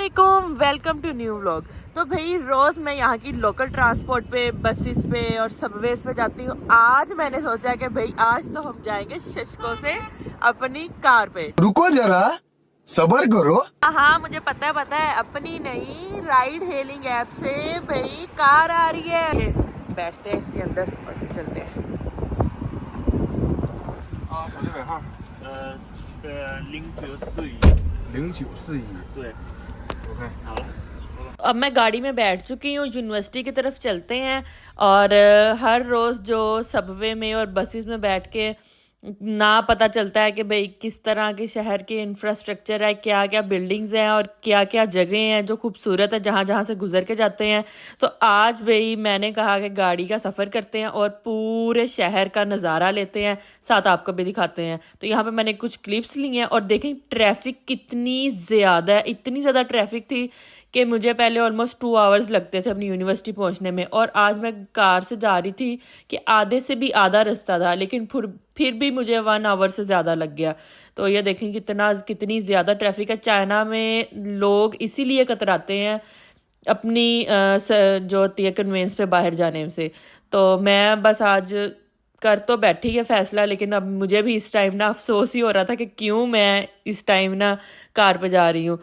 अस्सलामुअलैकुम, welcome to new vlog. तो भाई रोज़ मैं यहाँ की लोकल ट्रांसपोर्ट पे, बसेस पे और सबवेज पे जाती हूँ। आज मैंने सोचा कि भाई आज तो हम जाएंगे शशको से अपनी कार पे। रुको जरा, सबर करो। हाँ मुझे पता है, अपनी नहीं राइड हेलिंग ऐप से भाई कार आ रही है। बैठते हैं इसके अंदर और चलते हैं। 小这尾号0941。 0941对， OK。 好了。 अब मैं गाड़ी में बैठ चुकी हूँ, यूनिवर्सिटी की तरफ चलते हैं। और हर रोज़ जो सबवे में और बसेस में बैठ के ना पता चलता है कि भाई किस तरह के शहर के इंफ्रास्ट्रक्चर है, क्या क्या बिल्डिंग्स हैं और क्या क्या जगह हैं जो खूबसूरत है जहाँ जहाँ से गुजर के जाते हैं। तो आज भाई मैंने कहा कि गाड़ी का सफ़र करते हैं और पूरे शहर का नज़ारा लेते हैं, साथ आपको भी दिखाते हैं। तो यहाँ पे मैंने कुछ क्लिप्स ली हैं और देखें ट्रैफिक कितनी ज़्यादा है। इतनी ज़्यादा ट्रैफिक थी कि मुझे पहले ऑलमोस्ट 2 आवर्स लगते थे अपनी यूनिवर्सिटी पहुंचने में, और आज मैं कार से जा रही थी कि आधे से भी आधा रास्ता था, लेकिन फिर भी मुझे 1 आवर से ज़्यादा लग गया। तो ये देखें कितनी ज़्यादा ट्रैफिक है। चाइना में लोग इसीलिए कतराते हैं अपनी जो होती है कन्वेंस पे बाहर जाने से। तो मैं बस आज कर तो बैठी है फैसला, लेकिन अब मुझे भी इस टाइम ना अफसोस ही हो रहा था कि क्यों मैं इस टाइम ना कार पे जा रही हूँ।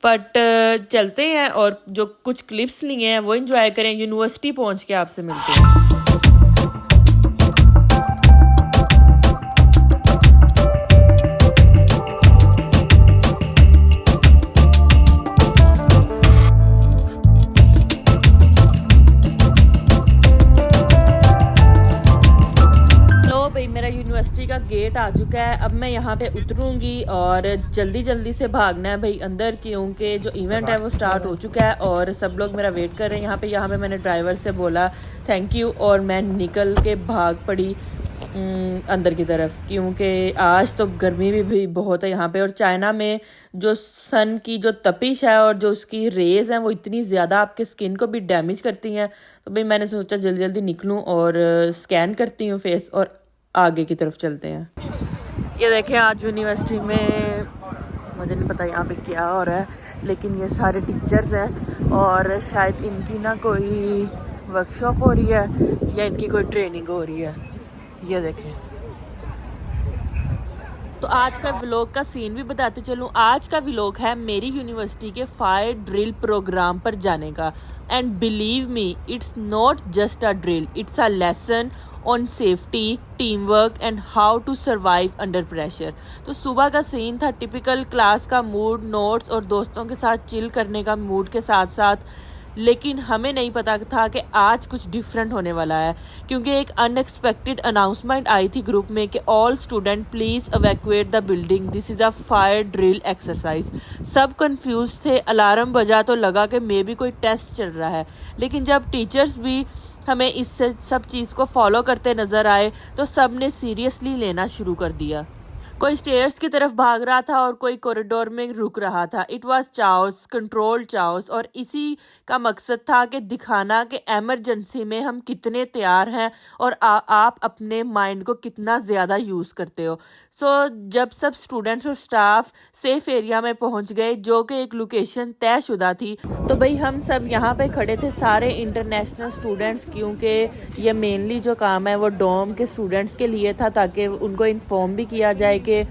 बट चलते हैं और जो कुछ क्लिप्स लिए हैं वो एंजॉय करें। यूनिवर्सिटी पहुंच के आपसे मिलते हैं। मेरा यूनिवर्सिटी का गेट आ चुका है। अब मैं यहाँ पे उतरूँगी और जल्दी से भागना है भाई अंदर, क्योंकि जो इवेंट है वो स्टार्ट हो चुका है और सब लोग मेरा वेट कर रहे हैं यहाँ पे मैंने ड्राइवर से बोला थैंक यू और मैं निकल के भाग पड़ी अंदर की तरफ, क्योंकि आज तो गर्मी भी बहुत है यहाँ पे। और चाइना में जो सन की जो तपिश है और जो उसकी रेज़ हैं वो इतनी ज़्यादा आपके स्किन को भी डैमेज करती हैं। तो भाई मैंने सोचा जल्दी निकलूँ और स्कैन करती हूँ फेस और आगे की तरफ चलते हैं। ये देखें आज यूनिवर्सिटी में मुझे नहीं पता यहाँ पे क्या हो रहा है, लेकिन ये सारे टीचर्स हैं और शायद इनकी ना कोई वर्कशॉप हो रही है या इनकी कोई ट्रेनिंग हो रही है। ये देखें। तो आज का व्लॉग का सीन भी बताते चलूँ। आज का व्लॉग है मेरी यूनिवर्सिटी के फायर ड्रिल प्रोग्राम पर जाने का। And believe me, it's not just a drill, it's a lesson on safety, team work and how to survive under pressure. तो सुबह का सीन था टिपिकल क्लास का मूड, नोट्स और दोस्तों के साथ चिल करने का मूड के साथ साथ, लेकिन हमें नहीं पता था कि आज कुछ डिफरेंट होने वाला है, क्योंकि एक अनएक्सपेक्टेड अनाउंसमेंट आई थी ग्रुप में कि all student please evacuate the building, this is a fire drill exercise. सब कंफ्यूज थे, अलार्म बजा तो लगा कि मे बी कोई टेस्ट चल रहा है, लेकिन जब टीचर्स भी हमें इस सब चीज़ को फॉलो करते नज़र आए तो सब ने सीरियसली लेना शुरू कर दिया। कोई स्टेयर्स की तरफ भाग रहा था और कोई कॉरिडोर में रुक रहा था। It was chaos, control chaos, और इसी का मकसद था कि दिखाना कि एमरजेंसी में हम कितने तैयार हैं और आप अपने माइंड को कितना ज़्यादा यूज़ करते हो। जब सब स्टूडेंट्स और स्टाफ सेफ एरिया में पहुंच गए, जो कि एक लोकेशन तयशुदा थी, तो भाई हम सब यहाँ पे खड़े थे सारे इंटरनेशनल स्टूडेंट्स, क्योंकि ये मेनली जो काम है वो डोम के स्टूडेंट्स के लिए था, ताकि उनको इन्फॉर्म भी किया जाए कि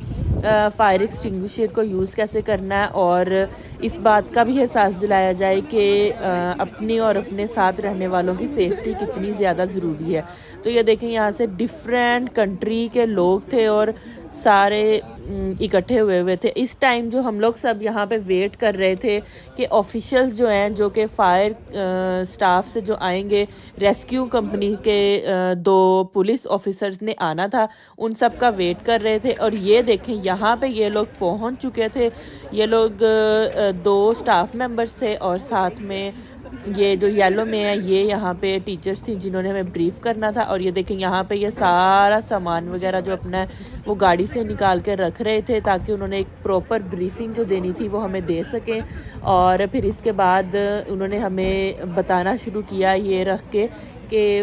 फायर एक्सटिंग्विशर को यूज़ कैसे करना है और इस बात का भी एहसास दिलाया जाए कि अपनी और अपने साथ रहने वालों की सेफ्टी कितनी ज़्यादा ज़रूरी है। तो ये देखें यहाँ से डिफरेंट कंट्री के लोग थे और सारे इकट्ठे हुए थे। इस टाइम जो हम लोग सब यहाँ पे वेट कर रहे थे कि ऑफिशियल्स जो हैं, जो कि फायर स्टाफ से जो आएंगे, रेस्क्यू कंपनी के 2 पुलिस ऑफिसर्स ने आना था, उन सब का वेट कर रहे थे। और ये देखें यहाँ पे ये लोग पहुँच चुके थे। ये लोग 2 स्टाफ मेंबर्स थे और साथ में ये जो येलो में है ये यहाँ पे टीचर्स थी जिन्होंने हमें ब्रीफ करना था। और ये देखें यहाँ पे ये सारा सामान वगैरह जो अपना है वो गाड़ी से निकाल के रख रहे थे, ताकि उन्होंने एक प्रॉपर ब्रीफिंग जो देनी थी वो हमें दे सकें। और फिर इसके बाद उन्होंने हमें बताना शुरू किया ये रख के कि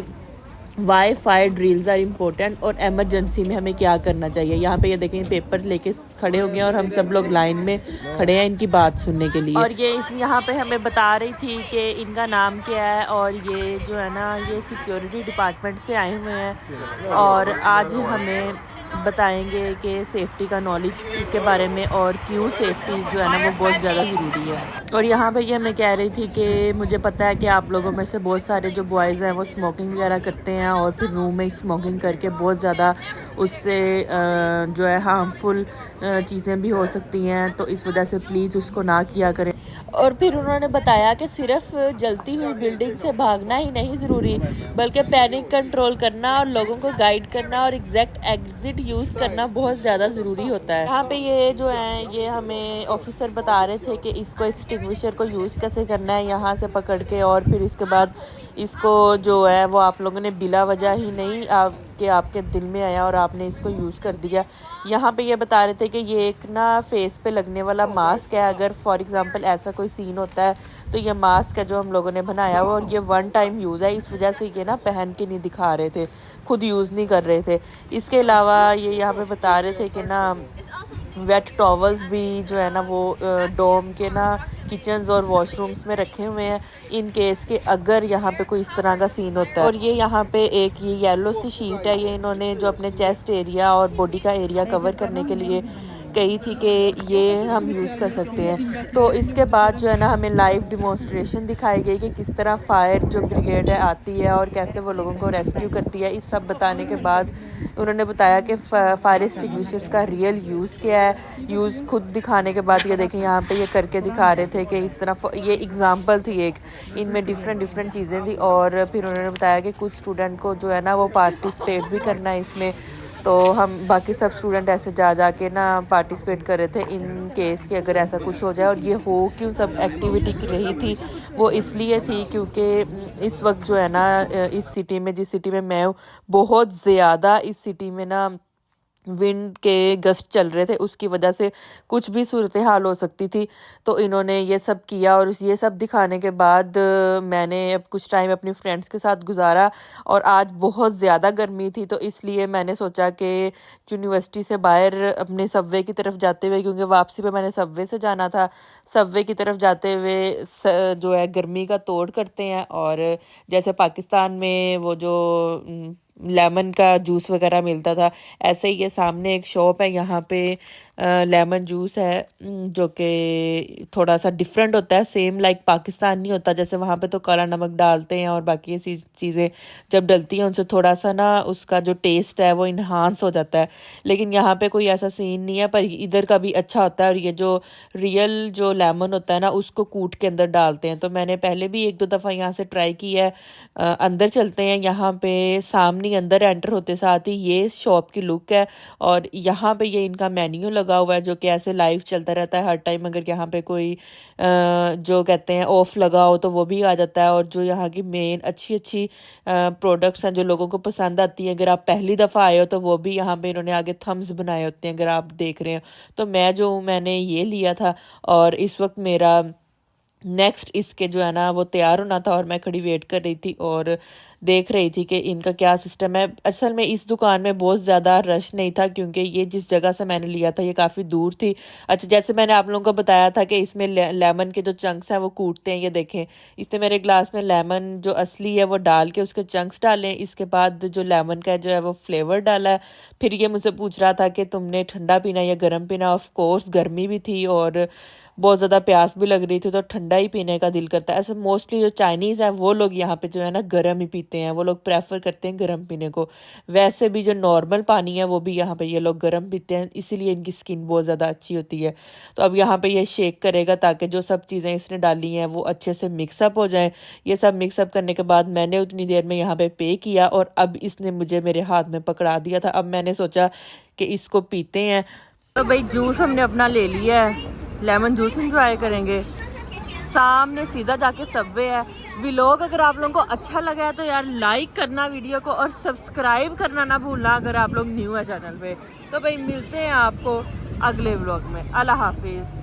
why fire drills are important और एमरजेंसी में हमें क्या करना चाहिए। यहाँ पे ये देखें पेपर लेके खड़े हो गए और हम सब लोग लाइन में खड़े हैं इनकी बात सुनने के लिए। और ये यहाँ पे हमें बता रही थी कि इनका नाम क्या है और ये जो है ना ये सिक्योरिटी डिपार्टमेंट से आए हुए हैं और आज हमें बताएंगे कि सेफ़्टी का नॉलेज के बारे में और क्यों सेफ़्टी जो है ना वो बहुत ज़्यादा ज़रूरी है। और यहाँ पे ये मैं कह रही थी कि मुझे पता है कि आप लोगों में से बहुत सारे जो बॉयज़ हैं वो स्मोकिंग वगैरह करते हैं और फिर रूम में स्मोकिंग करके बहुत ज़्यादा उससे जो है हार्मफुल चीज़ें भी हो सकती हैं, तो इस वजह से प्लीज़ उसको ना किया करें। और फिर उन्होंने बताया कि सिर्फ जलती हुई बिल्डिंग से भागना ही नहीं ज़रूरी बल्कि पैनिक कंट्रोल करना और लोगों को गाइड करना और एग्जैक्ट एग्जिट यूज़ करना बहुत ज़्यादा ज़रूरी होता है। यहाँ पे ये जो है ये हमें ऑफिसर बता रहे थे कि इसको एक्सटिंग्विशर को यूज़ कैसे करना है यहाँ से पकड़ के, और फिर इसके बाद इसको जो है वो आप लोगों ने बिला वजह ही नहीं आपके दिल में आया और आपने इसको यूज़ कर दिया। यहाँ पे ये बता रहे थे कि ये एक ना फेस पे लगने वाला मास्क है, अगर फॉर एग्जांपल ऐसा कोई सीन होता है तो ये मास्क है जो हम लोगों ने बनाया हुआ और ये वन टाइम यूज़ है, इस वजह से ये ना पहन के नहीं दिखा रहे थे, खुद यूज़ नहीं कर रहे थे। इसके अलावा ये यहाँ पे बता रहे थे कि ना वेट टॉवल्स भी जो है ना वो डोम के ना किचन्स और वॉशरूम्स में रखे हुए हैं इन केस के अगर यहाँ पे कोई इस तरह का सीन होता है। और ये यहाँ पे एक ये येलो सी शीट है, ये इन्होंने जो अपने चेस्ट एरिया और बॉडी का एरिया कवर करने के लिए कही थी कि ये हम यूज़ कर सकते हैं। तो इसके बाद जो है ना हमें लाइव डिमॉन्स्ट्रेशन दिखाई गई कि किस तरह फायर जो ब्रिगेड है आती है और कैसे वो लोगों को रेस्क्यू करती है। इस सब बताने के बाद उन्होंने बताया कि फायर एक्सटिंग्विशर्स का रियल यूज़ क्या है। यूज़ खुद दिखाने के बाद ये देखें यहाँ पे ये करके दिखा रहे थे कि इस तरह ये एग्ज़ाम्पल थी एक, इनमें डिफरेंट चीज़ें थी। और फिर उन्होंने बताया कि कुछ स्टूडेंट को जो है ना वो पार्टिसिपेट भी करना है इसमें, तो हम बाकी सब स्टूडेंट ऐसे जा के ना पार्टिसिपेट कर रहे थे इन केस कि अगर ऐसा कुछ हो जाए। और ये हो क्यों सब एक्टिविटी की रही थी वो इसलिए थी क्योंकि इस वक्त जो है ना इस सिटी में, जिस सिटी में मैं हूँ, बहुत ज़्यादा इस सिटी में ना विंड के गस्ट चल रहे थे, उसकी वजह से कुछ भी सूरत हाल हो सकती थी। तो इन्होंने ये सब किया और ये सब दिखाने के बाद मैंने अब कुछ टाइम अपनी फ्रेंड्स के साथ गुजारा और आज बहुत ज़्यादा गर्मी थी, तो इसलिए मैंने सोचा कि यूनिवर्सिटी से बाहर अपने सबवे की तरफ जाते हुए, क्योंकि वापसी पे मैंने सबवे से जाना था, सबवे की तरफ जाते हुए जो है गर्मी का तोड़ करते हैं। और जैसे पाकिस्तान में वो जो लेमन का जूस वगैरह मिलता था, ऐसे ही ये सामने एक शॉप है, यहाँ पे लेमन जूस है जो कि थोड़ा सा डिफरेंट होता है, सेम लाइक पाकिस्तान नहीं होता। जैसे वहाँ पे तो काला नमक डालते हैं और बाकी ये चीज़ें जब डलती हैं उनसे थोड़ा सा ना उसका जो टेस्ट है वो इन्हांस हो जाता है, लेकिन यहाँ पे कोई ऐसा सीन नहीं है। पर इधर का भी अच्छा होता है और ये जो रियल जो लेमन होता है ना उसको कूट के अंदर डालते हैं। तो मैंने पहले भी 1-2 दफ़ा यहाँ से ट्राई की है। अंदर चलते हैं, यहाँ पे सामने अंदर एंटर होते साथ ही ये शॉप की लुक है और यहाँ पे ये इनका मेन्यू लगा हुआ है जो कि ऐसे लाइव चलता रहता है हर टाइम। अगर यहाँ पे कोई जो कहते हैं ऑफ लगा हो तो वो भी आ जाता है। और जो यहाँ की मेन अच्छी प्रोडक्ट्स हैं जो लोगों को पसंद आती हैं, अगर आप पहली दफ़ा आए हो तो वो भी यहाँ पे इन्होंने आगे थम्स बनाए होते हैं, अगर आप देख रहे हो। तो मैंने ये लिया था और इस वक्त मेरा नेक्स्ट इसके जो है ना वो तैयार होना था और मैं खड़ी वेट कर रही थी और देख रही थी कि इनका क्या सिस्टम है। असल में इस दुकान में बहुत ज़्यादा रश नहीं था क्योंकि ये जिस जगह से मैंने लिया था ये काफ़ी दूर थी। अच्छा, जैसे मैंने आप लोगों को बताया था कि इसमें लेमन के जो चंक्स हैं वो कूटते हैं, ये देखें इसने मेरे ग्लास में लेमन जो असली है वो डाल के उसके चंक्स डाले, इसके बाद जो लेमन का जो है वो फ्लेवर डाला है। फिर ये मुझसे पूछ रहा था कि तुमने ठंडा पीना या गर्म पीना। ऑफ कोर्स गर्मी भी थी और बहुत ज़्यादा प्यास भी लग रही थी तो ठंडा ही पीने का दिल करता है। ऐसे मोस्टली जो चाइनीज़ हैं वो लोग यहाँ पे जो है ना गर्म ही पीते हैं, वो लोग प्रेफर करते हैं गर्म पीने को। वैसे भी जो नॉर्मल पानी है वो भी यहाँ पे ये लोग गर्म पीते हैं, इसीलिए इनकी स्किन बहुत ज़्यादा अच्छी होती है। तो अब यहाँ पे ये शेक करेगा ताकि जो सब चीज़ें इसने डाली हैं वो अच्छे से मिक्सअप हो जाएँ। ये सब मिक्सअप करने के बाद मैंने उतनी देर में यहाँ पर पे किया और अब इसने मुझे मेरे हाथ में पकड़ा दिया था। अब मैंने सोचा कि इसको पीते हैं। तो भाई जूस हमने अपना ले लिया है, लेमन जूस इंजॉय करेंगे। सामने सीधा जाके सबवे है। व्लॉग अगर आप लोगों को अच्छा लगा है तो यार लाइक करना वीडियो को और सब्सक्राइब करना ना भूलना अगर आप लोग न्यू है चैनल पे। तो भाई मिलते हैं आपको अगले व्लॉग में। अल्लाह हाफिज़।